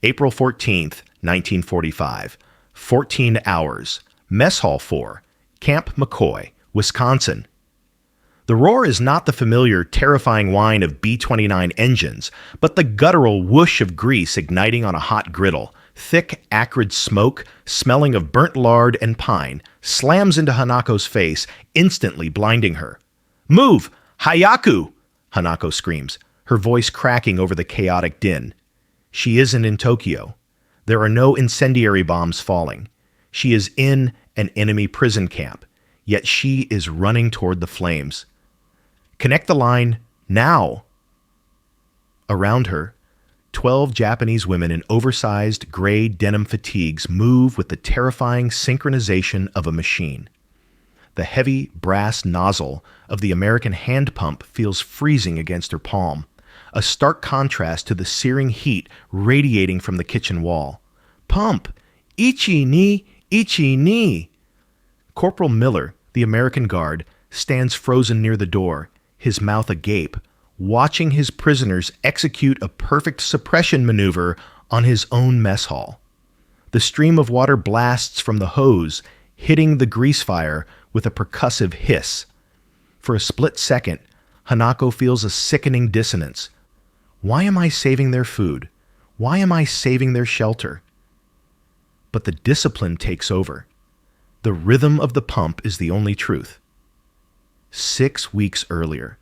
April 14th, 1945. 14 hours. Mess Hall 4, Camp McCoy, Wisconsin. The roar is not the familiar, terrifying whine of B-29 engines, but the guttural whoosh of grease igniting on a hot griddle. Thick, acrid smoke, smelling of burnt lard and pine, slams into Hanako's face, instantly blinding her. "Move! Hayaku!" Hanako screams, her voice cracking over the chaotic din. She isn't in Tokyo. There are no incendiary bombs falling. She is in an enemy prison camp, yet she is running toward the flames. "Connect the line now!" Around her, 12 Japanese women in oversized gray denim fatigues move with the terrifying synchronization of a machine. The heavy brass nozzle of the American hand pump feels freezing against her palm, a stark contrast to the searing heat radiating from the kitchen wall. "Pump! Ichi ni! Ichi ni!" Corporal Miller, the American guard, stands frozen near the door, his mouth agape, watching his prisoners execute a perfect suppression maneuver on his own mess hall. The stream of water blasts from the hose, hitting the grease fire with a percussive hiss. For a split second, Hanako feels a sickening dissonance. Why am I saving their food? Why am I saving their shelter? But the discipline takes over. The rhythm of the pump is the only truth. 6 weeks earlier,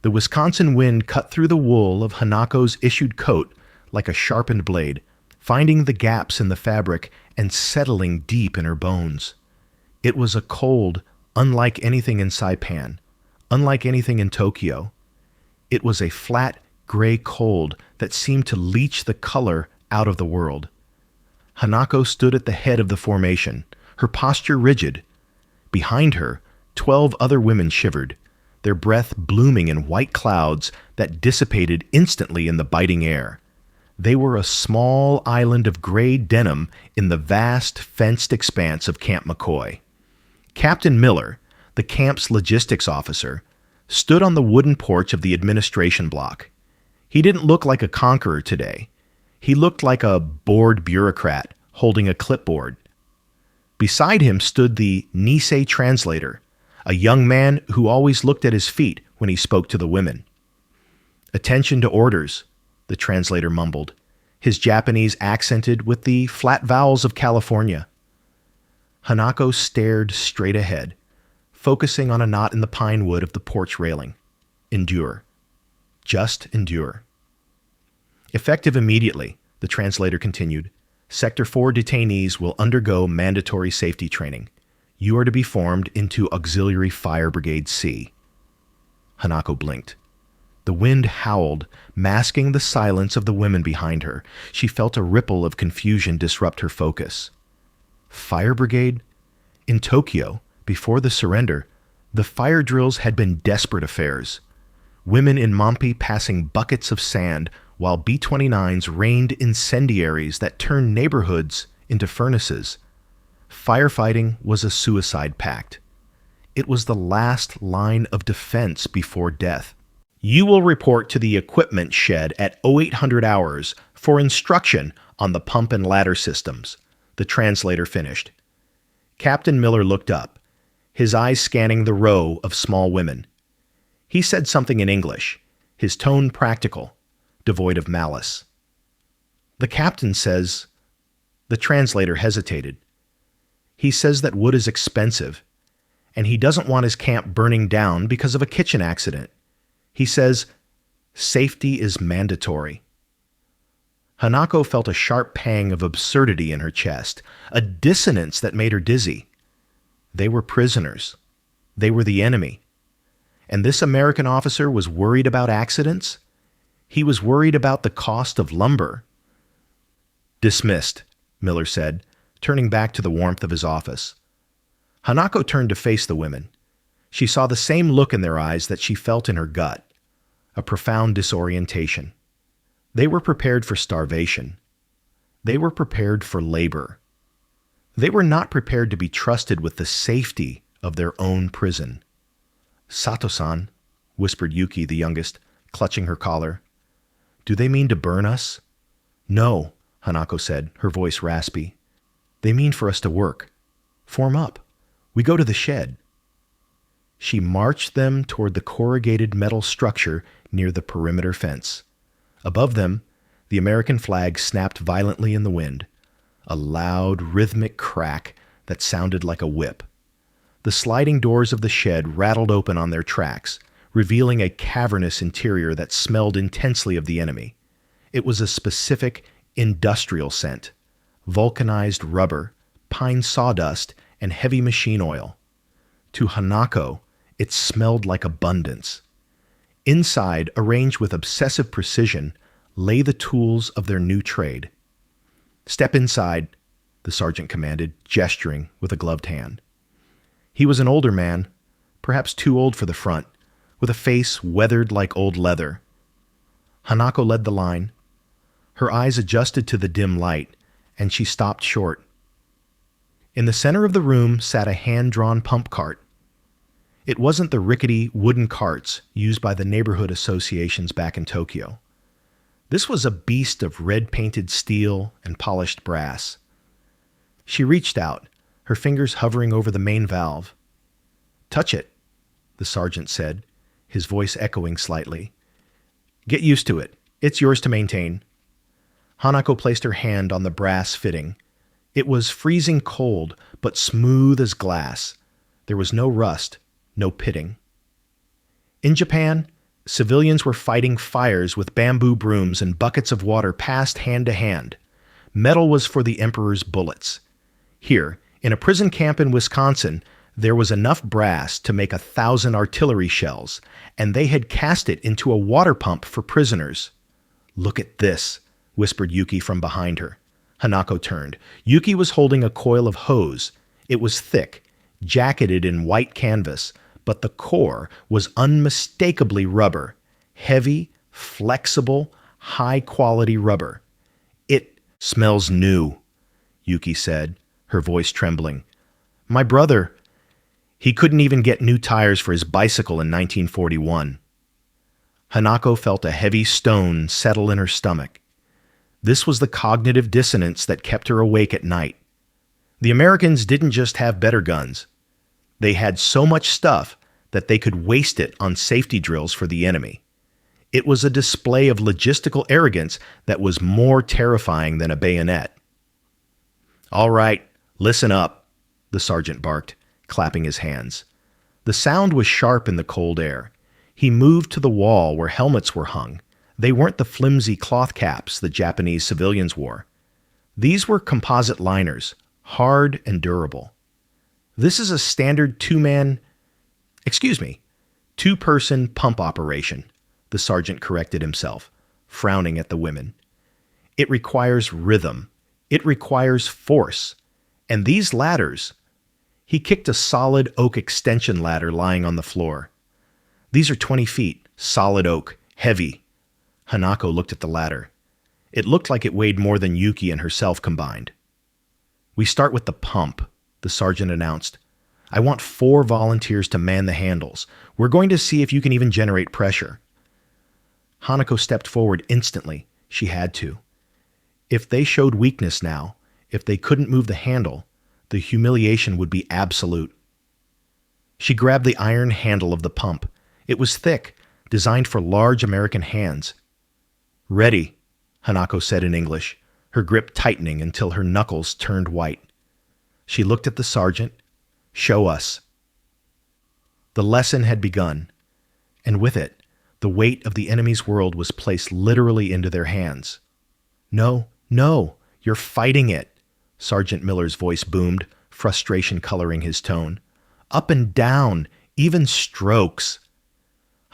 the Wisconsin wind cut through the wool of Hanako's issued coat like a sharpened blade, finding the gaps in the fabric and settling deep in her bones. It was a cold unlike anything in Saipan, unlike anything in Tokyo. It was a flat, gray cold that seemed to leach the color out of the world. Hanako stood at the head of the formation, her posture rigid. Behind her, 12 other women shivered, their breath blooming in white clouds that dissipated instantly in the biting air. They were a small island of gray denim in the vast, fenced expanse of Camp McCoy. Captain Miller, the camp's logistics officer, stood on the wooden porch of the administration block. He didn't look like a conqueror today. He looked like a bored bureaucrat holding a clipboard. Beside him stood the Nisei translator, a young man who always looked at his feet when he spoke to the women. "Attention to orders," the translator mumbled, his Japanese accented with the flat vowels of California. Hanako stared straight ahead, focusing on a knot in the pine wood of the porch railing. Endure. Just endure. "Effective immediately," the translator continued. "Sector 4 detainees will undergo mandatory safety training. You are to be formed into Auxiliary Fire Brigade C." Hanako blinked. The wind howled, masking the silence of the women behind her. She felt a ripple of confusion disrupt her focus. Fire Brigade? In Tokyo, before the surrender, the fire drills had been desperate affairs. Women in Mompi passing buckets of sand, while B-29s rained incendiaries that turned neighborhoods into furnaces. Firefighting was a suicide pact. It was the last line of defense before death. "You will report to the equipment shed at 0800 hours for instruction on the pump and ladder systems," the translator finished. Captain Miller looked up, his eyes scanning the row of small women. He said something in English, his tone practical, devoid of malice. "The captain says..." The translator hesitated. "He says that wood is expensive, and he doesn't want his camp burning down because of a kitchen accident. He says, safety is mandatory." Hanako felt a sharp pang of absurdity in her chest, a dissonance that made her dizzy. They were prisoners. They were the enemy. And this American officer was worried about accidents? He was worried about the cost of lumber. "Dismissed," Miller said, turning back to the warmth of his office. Hanako turned to face the women. She saw the same look in their eyes that she felt in her gut, a profound disorientation. They were prepared for starvation. They were prepared for labor. They were not prepared to be trusted with the safety of their own prison. "Sato-san," whispered Yuki, the youngest, clutching her collar. "Do they mean to burn us?" "No, Hanako said, her voice raspy. "They mean for us to work. Form up. We go to the shed." She marched them toward the corrugated metal structure near the perimeter fence. Above them, the American flag snapped violently in the wind, a loud, rhythmic crack that sounded like a whip. The sliding doors of the shed rattled open on their tracks, revealing a cavernous interior that smelled intensely of the enemy. It was a specific, industrial scent: vulcanized rubber, pine sawdust, and heavy machine oil. To Hanako, it smelled like abundance. Inside, arranged with obsessive precision, lay the tools of their new trade. "Step inside," the sergeant commanded, gesturing with a gloved hand. He was an older man, perhaps too old for the front, with a face weathered like old leather. Hanako led the line. Her eyes adjusted to the dim light, and she stopped short. In the center of the room sat a hand-drawn pump cart. It wasn't the rickety wooden carts used by the neighborhood associations back in Tokyo. This was a beast of red-painted steel and polished brass. She reached out, her fingers hovering over the main valve. "Touch it," the sergeant said, his voice echoing slightly. "Get used to it. It's yours to maintain." Hanako placed her hand on the brass fitting. It was freezing cold, but smooth as glass. There was no rust, no pitting. In Japan, civilians were fighting fires with bamboo brooms and buckets of water passed hand to hand. Metal was for the emperor's bullets. Here, in a prison camp in Wisconsin, there was enough brass to make 1,000 artillery shells, and they had cast it into a water pump for prisoners. "Look at this," whispered Yuki from behind her. Hanako turned. Yuki was holding a coil of hose. It was thick, jacketed in white canvas, but the core was unmistakably rubber. Heavy, flexible, high-quality rubber. "It smells new," Yuki said, her voice trembling. "My brother, he couldn't even get new tires for his bicycle in 1941. Hanako felt a heavy stone settle in her stomach. This was the cognitive dissonance that kept her awake at night. The Americans didn't just have better guns. They had so much stuff that they could waste it on safety drills for the enemy. It was a display of logistical arrogance that was more terrifying than a bayonet. "All right, listen up," the sergeant barked, clapping his hands. The sound was sharp in the cold air. He moved to the wall where helmets were hung. They weren't the flimsy cloth caps the Japanese civilians wore. These were composite liners, hard and durable. "This is a standard two-person pump operation," the sergeant corrected himself, frowning at the women. "It requires rhythm. It requires force. And these ladders—" He kicked a solid oak extension ladder lying on the floor. "These are 20 feet, solid oak, heavy." Hanako looked at the ladder. It looked like it weighed more than Yuki and herself combined. "We start with the pump," the sergeant announced. "I want 4 volunteers to man the handles. We're going to see if you can even generate pressure." Hanako stepped forward instantly. She had to. If they showed weakness now, if they couldn't move the handle, the humiliation would be absolute. She grabbed the iron handle of the pump. It was thick, designed for large American hands. "Ready," Hanako said in English, her grip tightening until her knuckles turned white. She looked at the sergeant. "Show us." The lesson had begun, and with it, the weight of the enemy's world was placed literally into their hands. "No, no, you're fighting it," Sergeant Miller's voice boomed, frustration coloring his tone. "Up and down, even strokes."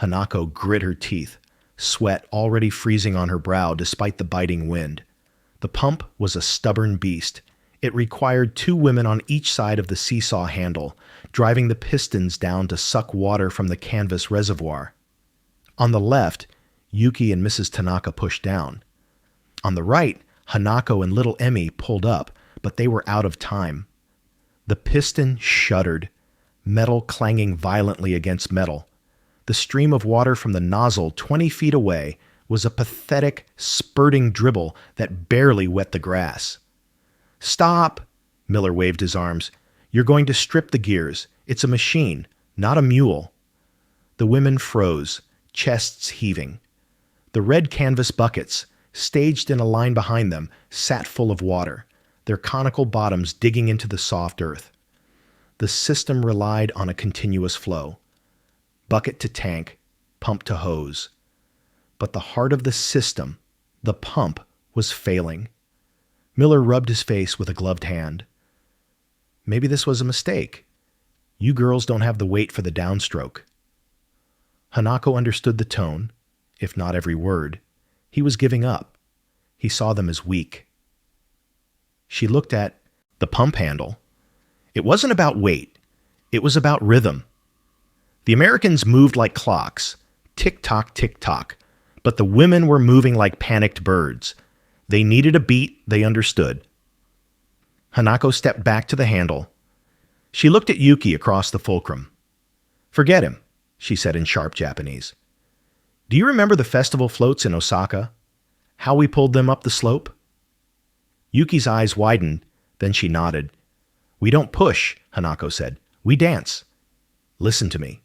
Hanako grit her teeth, sweat already freezing on her brow despite the biting wind. The pump was a stubborn beast. It required 2 women on each side of the seesaw handle, driving the pistons down to suck water from the canvas reservoir. On the left, Yuki and Mrs. Tanaka pushed down. On the right, Hanako and little Emmy pulled up, but they were out of time. The piston shuddered, metal clanging violently against metal. The stream of water from the nozzle 20 feet away was a pathetic, spurting dribble that barely wet the grass. "Stop!" Miller waved his arms. "You're going to strip the gears. It's a machine, not a mule." The women froze, chests heaving. The red canvas buckets, staged in a line behind them, sat full of water, their conical bottoms digging into the soft earth. The system relied on a continuous flow. Bucket to tank, pump to hose. But the heart of the system, the pump, was failing. Miller rubbed his face with a gloved hand. "Maybe this was a mistake. You girls don't have the weight for the downstroke." Hanako understood the tone, if not every word. He was giving up. He saw them as weak. She looked at the pump handle. It wasn't about weight. It was about rhythm. The Americans moved like clocks, tick-tock, tick-tock, but the women were moving like panicked birds. They needed a beat they understood. Hanako stepped back to the handle. She looked at Yuki across the fulcrum. "Forget him," she said in sharp Japanese. "Do you remember the festival floats in Osaka? How we pulled them up the slope?" Yuki's eyes widened, then she nodded. "We don't push," Hanako said. "We dance. Listen to me."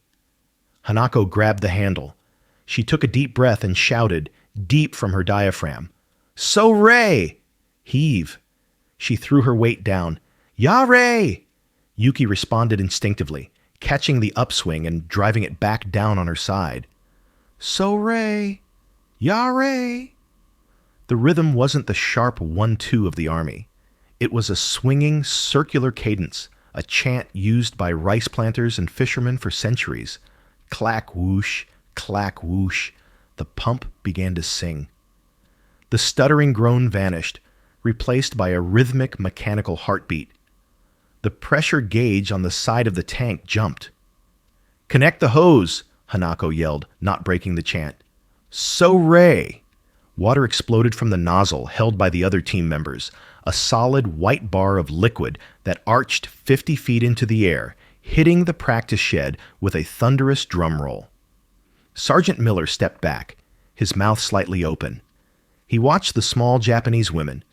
Hanako grabbed the handle. She took a deep breath and shouted, deep from her diaphragm, "So-rei!" Heave. She threw her weight down. "Yare!" Yuki responded instinctively, catching the upswing and driving it back down on her side. "So-rei! Yare!" The rhythm wasn't the sharp 1-2 of the army. It was a swinging, circular cadence, a chant used by rice planters and fishermen for centuries. Clack whoosh, clack whoosh. The pump began to sing. The stuttering groan vanished, replaced by a rhythmic mechanical heartbeat. The pressure gauge on the side of the tank jumped. "Connect the hose," Hanako yelled, not breaking the chant. "So-rei!" Water exploded from the nozzle held by the other team members, a solid white bar of liquid that arched 50 feet into the air, hitting the practice shed with a thunderous drum roll. Sergeant Miller stepped back, his mouth slightly open. He watched the small Japanese women,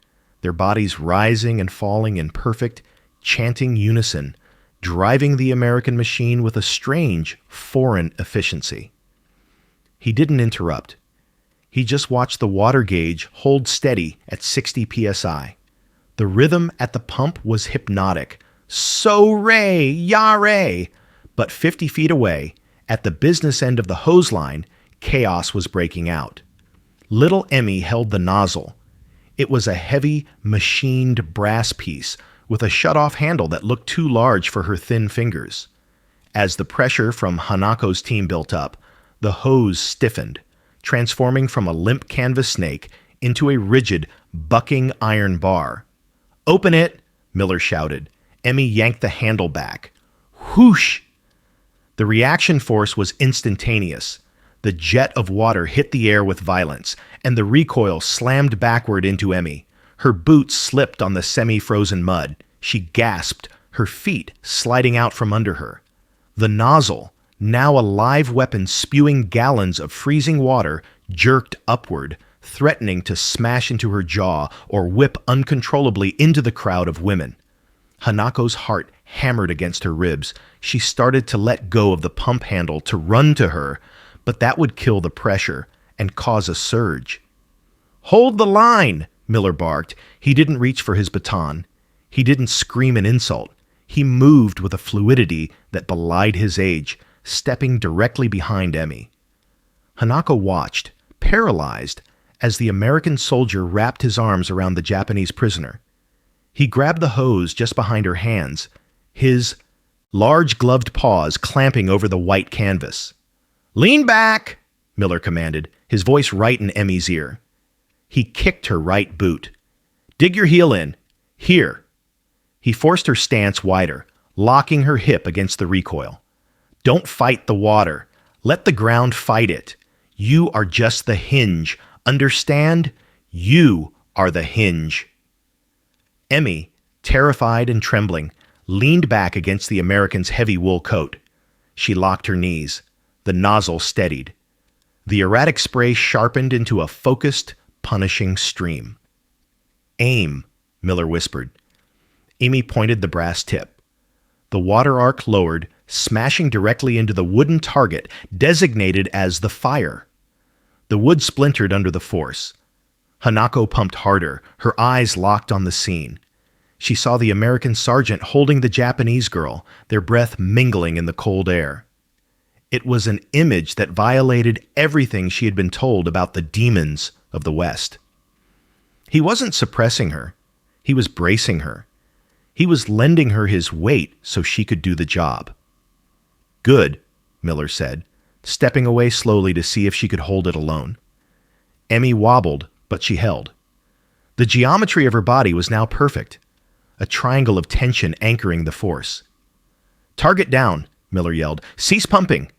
their bodies rising and falling in perfect, chanting unison, driving the American machine with a strange, foreign efficiency. He didn't interrupt. He just watched the water gauge hold steady at 60 psi. The rhythm at the pump was hypnotic. So-rei, yare! But 50 feet away, at the business end of the hose line, chaos was breaking out. Little Emmy held the nozzle. It was a heavy, machined brass piece with a shut-off handle that looked too large for her thin fingers. As the pressure from Hanako's team built up, the hose stiffened, transforming from a limp canvas snake into a rigid, bucking iron bar. "Open it!" Miller shouted. Emmy yanked the handle back. Whoosh! The reaction force was instantaneous. The jet of water hit the air with violence, and the recoil slammed backward into Emmy. Her boots slipped on the semi-frozen mud. She gasped, her feet sliding out from under her. The nozzle, now a live weapon spewing gallons of freezing water, jerked upward, threatening to smash into her jaw or whip uncontrollably into the crowd of women. Hanako's heart hammered against her ribs. She started to let go of the pump handle to run to her, but that would kill the pressure and cause a surge. "Hold the line!" Miller barked. He didn't reach for his baton. He didn't scream an insult. He moved with a fluidity that belied his age, stepping directly behind Emmy. Hanako watched, paralyzed, as the American soldier wrapped his arms around the Japanese prisoner. He grabbed the hose just behind her hands, his large gloved paws clamping over the white canvas. "Lean back!" Miller commanded, his voice right in Emmy's ear. He kicked her right boot. "Dig your heel in. Here." He forced her stance wider, locking her hip against the recoil. "Don't fight the water. Let the ground fight it. You are just the hinge. Understand? You are the hinge." Emmy, terrified and trembling, leaned back against the American's heavy wool coat. She locked her knees. The nozzle steadied. The erratic spray sharpened into a focused, punishing stream. "Aim," Miller whispered. Amy pointed the brass tip. The water arc lowered, smashing directly into the wooden target designated as the fire. The wood splintered under the force. Hanako pumped harder, her eyes locked on the scene. She saw the American sergeant holding the Japanese girl, their breath mingling in the cold air. It was an image that violated everything she had been told about the demons of the West. He wasn't suppressing her. He was bracing her. He was lending her his weight so she could do the job. "Good," Miller said, stepping away slowly to see if she could hold it alone. Emmy wobbled, but she held. The geometry of her body was now perfect, a triangle of tension anchoring the force. "Target down," Miller yelled. "Cease pumping."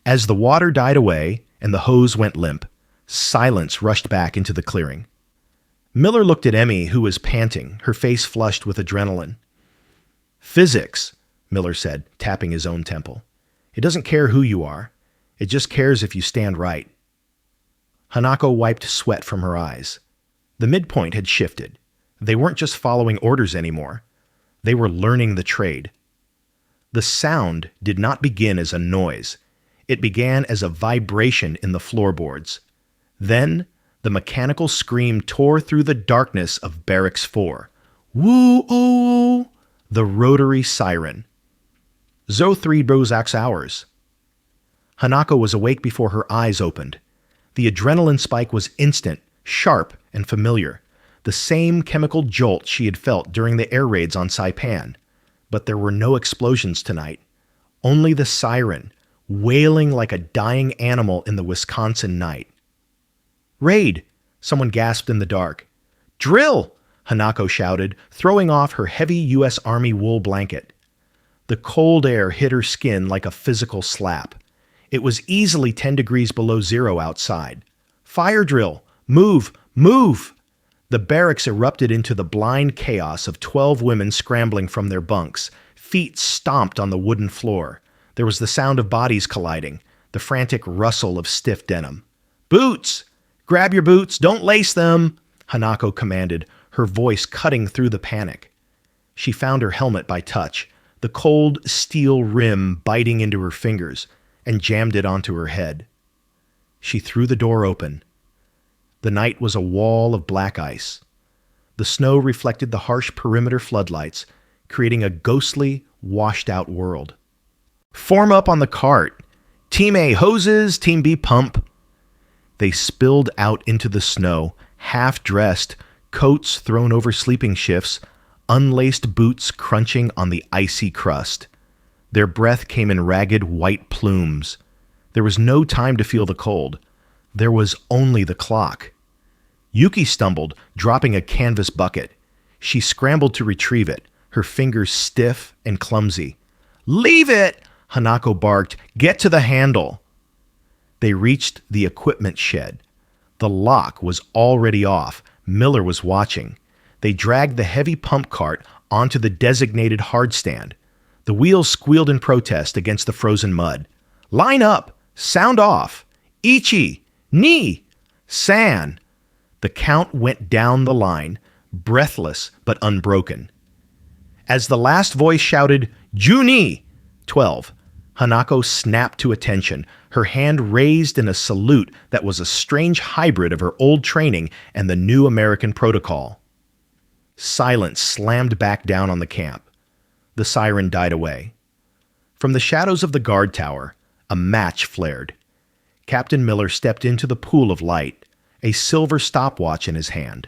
As the water died away and the hose went limp, silence rushed back into the clearing. Miller looked at Emmy, who was panting, her face flushed with adrenaline. "Physics," Miller said, tapping his own temple. "It doesn't care who you are. It just cares if you stand right." Hanako wiped sweat from her eyes. The midpoint had shifted. They weren't just following orders anymore. They were learning the trade. The sound did not begin as a noise. It began as a vibration in the floorboards. Then, the mechanical scream tore through the darkness of Barracks 4. Woo-oh! The rotary siren. Zo 3 Bozak's hours. Hanako was awake before her eyes opened. The adrenaline spike was instant, sharp, and familiar. The same chemical jolt she had felt during the air raids on Saipan. But there were no explosions tonight. Only the siren, wailing like a dying animal in the Wisconsin night. "Raid!" someone gasped in the dark. "Drill!" Hanako shouted, throwing off her heavy U.S. Army wool blanket. The cold air hit her skin like a physical slap. It was easily 10 degrees below zero outside. "Fire drill! Move! Move!" The barracks erupted into the blind chaos of 12 women scrambling from their bunks. Feet stomped on the wooden floor. There was the sound of bodies colliding, the frantic rustle of stiff denim. "Boots! Grab your boots! Don't lace them!" Hanako commanded, her voice cutting through the panic. She found her helmet by touch, the cold steel rim biting into her fingers, and jammed it onto her head. She threw the door open. The night was a wall of black ice. The snow reflected the harsh perimeter floodlights, creating a ghostly, washed-out world. "Form up on the cart. Team A hoses, Team B pump." They spilled out into the snow, half-dressed, coats thrown over sleeping shifts, unlaced boots crunching on the icy crust. Their breath came in ragged white plumes. There was no time to feel the cold. There was only the clock. Yuki stumbled, dropping a canvas bucket. She scrambled to retrieve it, her fingers stiff and clumsy. "Leave it!" Hanako barked. "Get to the handle." They reached the equipment shed. The lock was already off. Miller was watching. They dragged the heavy pump cart onto the designated hardstand. The wheels squealed in protest against the frozen mud. "Line up! Sound off! Ichi! Ni! San!" The count went down the line, breathless but unbroken. As the last voice shouted, "Juni!" 12. Hanako snapped to attention, her hand raised in a salute that was a strange hybrid of her old training and the new American protocol. Silence slammed back down on the camp. The siren died away. From the shadows of the guard tower, a match flared. Captain Miller stepped into the pool of light, a silver stopwatch in his hand.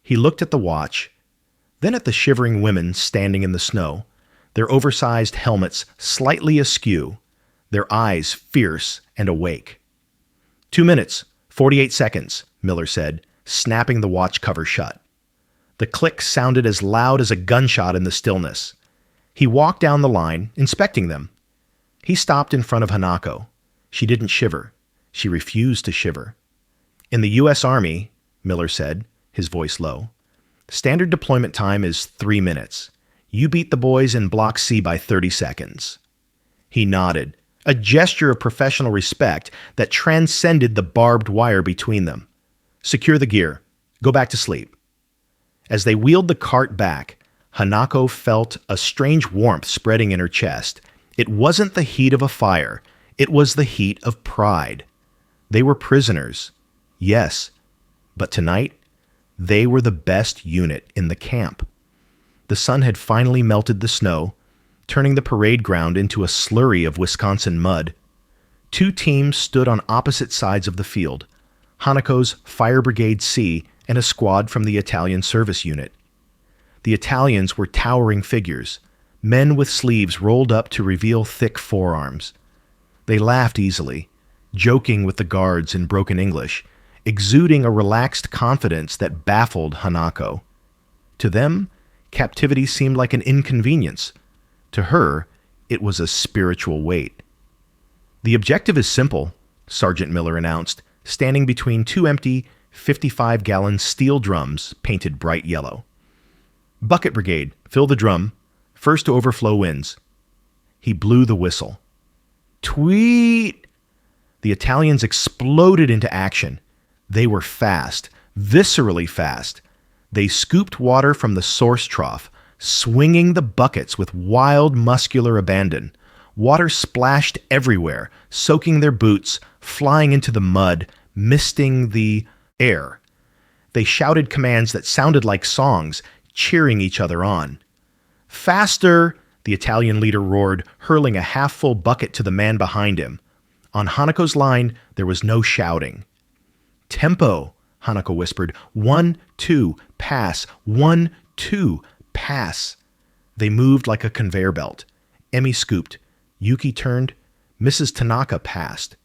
He looked at the watch, then at the shivering women standing in the snow, their oversized helmets slightly askew, their eyes fierce and awake. 2 minutes, 48 seconds, Miller said, snapping the watch cover shut. The click sounded as loud as a gunshot in the stillness. He walked down the line, inspecting them. He stopped in front of Hanako. She didn't shiver. She refused to shiver. "In the U.S. Army," Miller said, his voice low, "standard deployment time is 3 minutes. You beat the boys in Block C by 30 seconds. He nodded, a gesture of professional respect that transcended the barbed wire between them. Secure the gear. Go back to sleep. As they wheeled the cart back, Hanako felt a strange warmth spreading in her chest. It wasn't the heat of a fire. It was the heat of pride. They were prisoners. Yes. But tonight, they were the best unit in the camp. The sun had finally melted the snow, turning the parade ground into a slurry of Wisconsin mud. Two teams stood on opposite sides of the field, Hanako's Fire Brigade C and a squad from the Italian service unit. The Italians were towering figures, men with sleeves rolled up to reveal thick forearms. They laughed easily, joking with the guards in broken English, exuding a relaxed confidence that baffled Hanako. To them, captivity seemed like an inconvenience. To her, it was a spiritual weight. "The objective is simple," Sergeant Miller announced, standing between two empty 55-gallon steel drums painted bright yellow. "Bucket Brigade, fill the drum. First to overflow wins." He blew the whistle. Tweet! The Italians exploded into action. They were fast, viscerally fast. They scooped water from the source trough, swinging the buckets with wild, muscular abandon. Water splashed everywhere, soaking their boots, flying into the mud, misting the air. They shouted commands that sounded like songs, cheering each other on. "Faster!" the Italian leader roared, hurling a half-full bucket to the man behind him. On Hanako's line, there was no shouting. "Tempo," Hanako whispered. 1, 2, pass. 1, 2, pass. They moved like a conveyor belt. Emi scooped. Yuki turned. Mrs. Tanaka passed.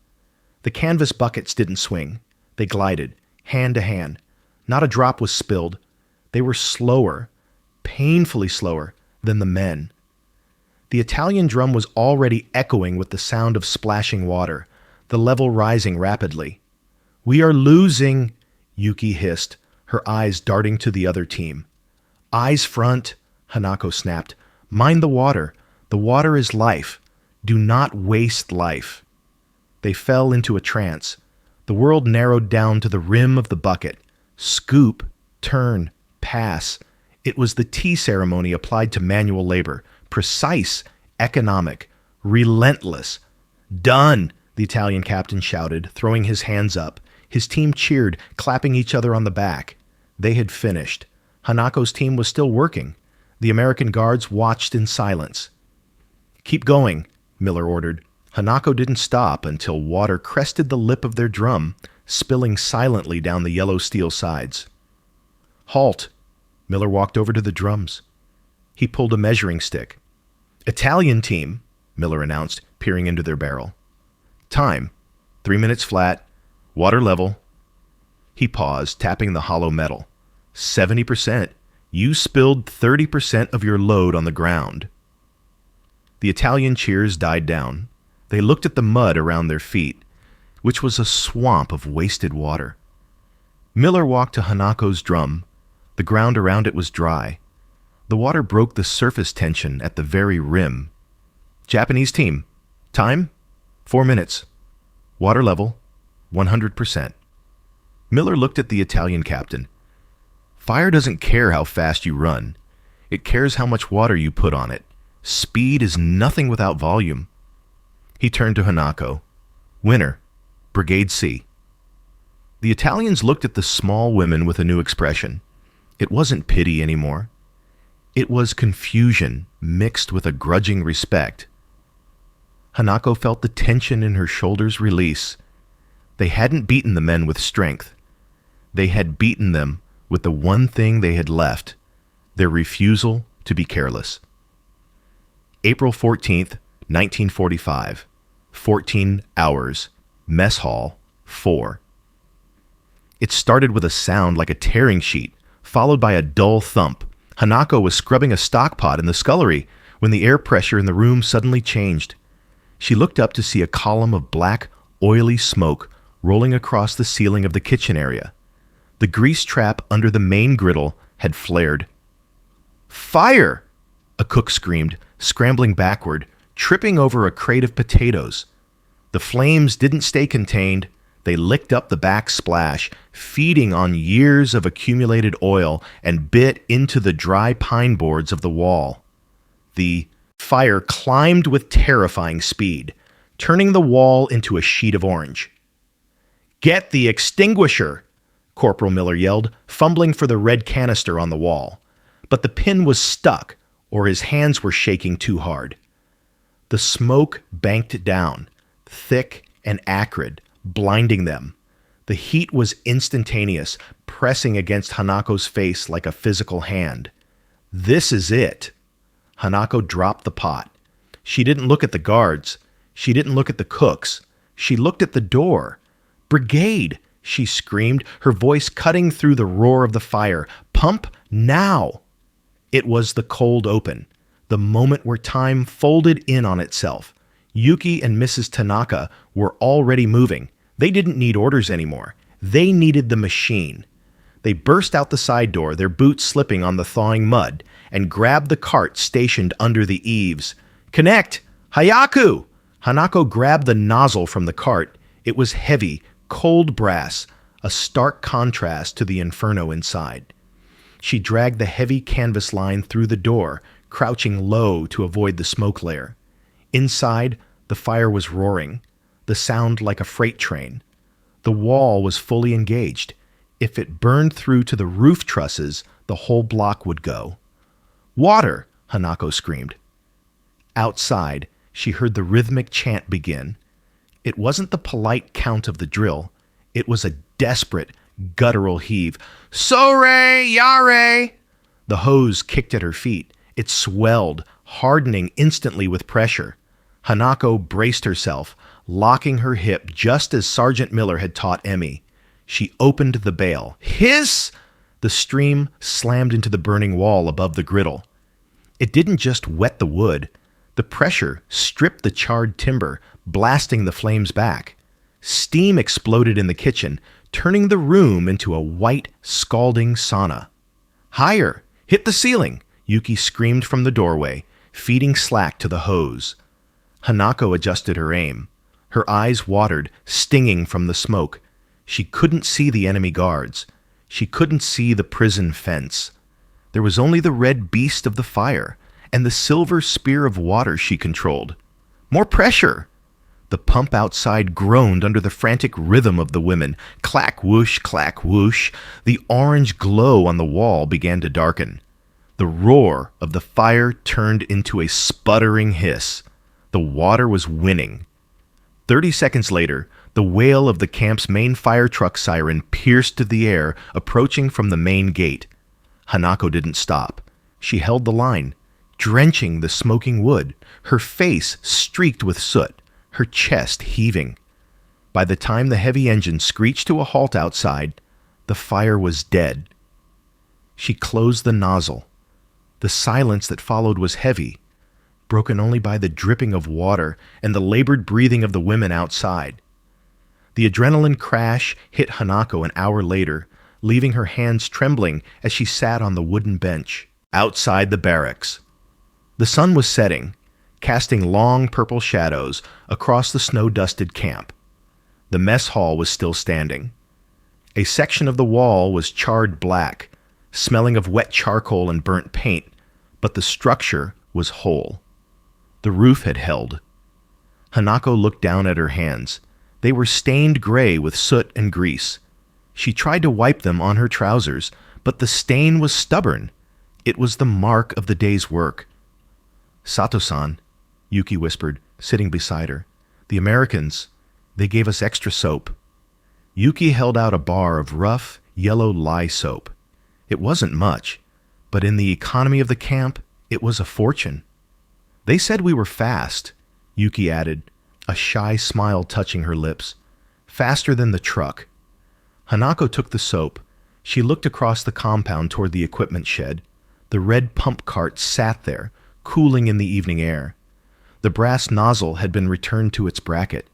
The canvas buckets didn't swing. They glided, hand to hand. Not a drop was spilled. They were slower, painfully slower, than the men. The Italian drum was already echoing with the sound of splashing water, the level rising rapidly. "We are losing," Yuki hissed, her eyes darting to the other team. "Eyes front," Hanako snapped. "Mind the water. The water is life. Do not waste life." They fell into a trance. The world narrowed down to the rim of the bucket. Scoop, turn, pass. It was the tea ceremony applied to manual labor. Precise, economic, relentless. "Done!" the Italian captain shouted, throwing his hands up. His team cheered, clapping each other on the back. They had finished. Hanako's team was still working. The American guards watched in silence. "Keep going," Miller ordered. Hanako didn't stop until water crested the lip of their drum, spilling silently down the yellow steel sides. "Halt!" Miller walked over to the drums. He pulled a measuring stick. "Italian team," Miller announced, peering into their barrel. "Time, 3 minutes flat, water level." He paused, tapping the hollow metal. 70%. You spilled 30% of your load on the ground." The Italian cheers died down. They looked at the mud around their feet, which was a swamp of wasted water. Miller walked to Hanako's drum. The ground around it was dry. The water broke the surface tension at the very rim. "Japanese team. Time, 4 minutes. Water level, 100%. Miller looked at the Italian captain. "Fire doesn't care how fast you run. It cares how much water you put on it. Speed is nothing without volume." He turned to Hanako. "Winner, Brigade C." The Italians looked at the small women with a new expression. It wasn't pity anymore. It was confusion mixed with a grudging respect. Hanako felt the tension in her shoulders release. They hadn't beaten the men with strength. They had beaten them with the one thing they had left, their refusal to be careless. April 14th, 1945. 14 hours. Mess hall, 4. It started with a sound like a tearing sheet, followed by a dull thump. Hanako was scrubbing a stockpot in the scullery when the air pressure in the room suddenly changed. She looked up to see a column of black, oily smoke rolling across the ceiling of the kitchen area. The grease trap under the main griddle had flared. "Fire!" a cook screamed, scrambling backward, tripping over a crate of potatoes. The flames didn't stay contained. They licked up the backsplash, feeding on years of accumulated oil, and bit into the dry pine boards of the wall. The fire climbed with terrifying speed, turning the wall into a sheet of orange. "Get the extinguisher!" Corporal Miller yelled, fumbling for the red canister on the wall. But the pin was stuck, or his hands were shaking too hard. The smoke banked down, thick and acrid, blinding them. The heat was instantaneous, pressing against Hanako's face like a physical hand. "This is it." Hanako dropped the pot. She didn't look at the guards. She didn't look at the cooks. She looked at the door. "Brigade!" she screamed, her voice cutting through the roar of the fire. "Pump now!" It was the cold open, the moment where time folded in on itself. Yuki and Mrs. Tanaka were already moving. They didn't need orders anymore. They needed the machine. They burst out the side door, their boots slipping on the thawing mud, and grabbed the cart stationed under the eaves. "Connect! Hayaku!" Hanako grabbed the nozzle from the cart. It was heavy, cold brass, a stark contrast to the inferno inside. She dragged the heavy canvas line through the door, crouching low to avoid the smoke layer. Inside, the fire was roaring, the sound like a freight train. The wall was fully engaged. If it burned through to the roof trusses, the whole block would go. "Water!" Hanako screamed. Outside, she heard the rhythmic chant begin. It wasn't the polite count of the drill. It was a desperate, guttural heave. "Sore! Yare!" The hose kicked at her feet. It swelled, hardening instantly with pressure. Hanako braced herself, locking her hip just as Sergeant Miller had taught Emmy. She opened the bale. Hiss! The stream slammed into the burning wall above the griddle. It didn't just wet the wood. The pressure stripped the charred timber, blasting the flames back. Steam exploded in the kitchen, turning the room into a white, scalding sauna. "Higher! Hit the ceiling!" Yuki screamed from the doorway, feeding slack to the hose. Hanako adjusted her aim. Her eyes watered, stinging from the smoke. She couldn't see the enemy guards. She couldn't see the prison fence. There was only the red beast of the fire and the silver spear of water she controlled. More pressure! The pump outside groaned under the frantic rhythm of the women. Clack, whoosh, clack, whoosh. The orange glow on the wall began to darken. The roar of the fire turned into a sputtering hiss. The water was winning. 30 seconds later, the wail of the camp's main fire truck siren pierced the air, approaching from the main gate. Hanako didn't stop. She held the line, drenching the smoking wood, her face streaked with soot, her chest heaving. By the time the heavy engine screeched to a halt outside, the fire was dead. She closed the nozzle. The silence that followed was heavy, broken only by the dripping of water and the labored breathing of the women outside. The adrenaline crash hit Hanako an hour later, leaving her hands trembling as she sat on the wooden bench outside the barracks. The sun was setting, casting long purple shadows across the snow-dusted camp. The mess hall was still standing. A section of the wall was charred black, smelling of wet charcoal and burnt paint, but the structure was whole. The roof had held. Hanako looked down at her hands. They were stained gray with soot and grease. She tried to wipe them on her trousers, but the stain was stubborn. It was the mark of the day's work. "Sato-san," Yuki whispered, sitting beside her. "The Americans, they gave us extra soap." Yuki held out a bar of rough, yellow lye soap. It wasn't much, but in the economy of the camp, it was a fortune. "They said we were fast," Yuki added, a shy smile touching her lips. "Faster than the truck." Hanako took the soap. She looked across the compound toward the equipment shed. The red pump cart sat there, cooling in the evening air. The brass nozzle had been returned to its bracket,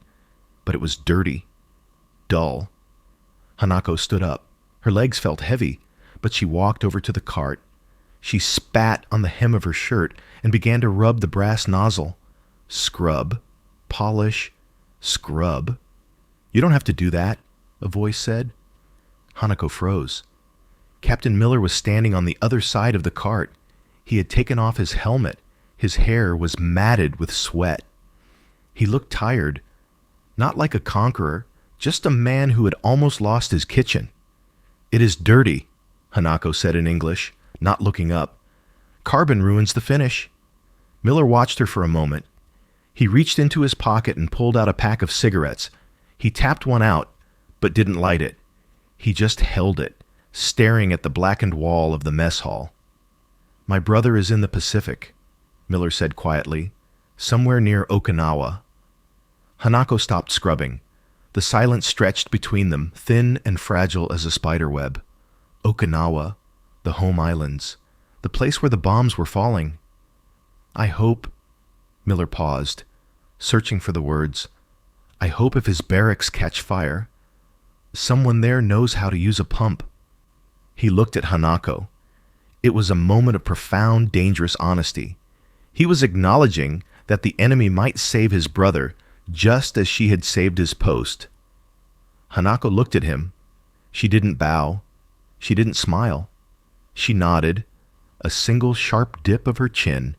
but it was dirty, dull. Hanako stood up. Her legs felt heavy, but she walked over to the cart. She spat on the hem of her shirt and began to rub the brass nozzle. Scrub, polish, scrub. You don't have to do that, a voice said. Hanako froze. Captain Miller was standing on the other side of the cart. He had taken off his helmet. His hair was matted with sweat. He looked tired, not like a conqueror, just a man who had almost lost his kitchen. It is dirty, Hanako said in English, not looking up. Carbon ruins the finish. Miller watched her for a moment. He reached into his pocket and pulled out a pack of cigarettes. He tapped one out, but didn't light it. He just held it, staring at the blackened wall of the mess hall. My brother is in the Pacific, Miller said quietly, somewhere near Okinawa. Hanako stopped scrubbing. The silence stretched between them, thin and fragile as a spiderweb. Okinawa, the home islands, the place where the bombs were falling. I hope, Miller paused, searching for the words. I hope if his barracks catch fire, someone there knows how to use a pump. He looked at Hanako. It was a moment of profound, dangerous honesty. He was acknowledging that the enemy might save his brother just as she had saved his post. Hanako looked at him. She didn't bow. She didn't smile. She nodded, a single sharp dip of her chin.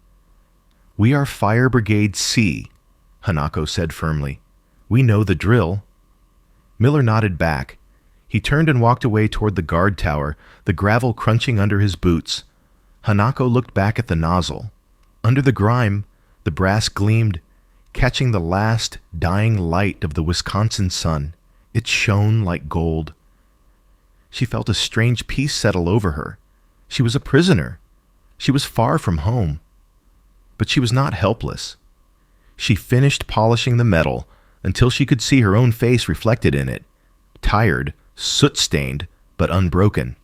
We are Fire Brigade C, Hanako said firmly. We know the drill. Miller nodded back. He turned and walked away toward the guard tower, the gravel crunching under his boots. Hanako looked back at the nozzle. Under the grime, the brass gleamed, catching the last dying light of the Wisconsin sun. It shone like gold. She felt a strange peace settle over her. She was a prisoner. She was far from home. But she was not helpless. She finished polishing the metal until she could see her own face reflected in it, tired, soot-stained, but unbroken.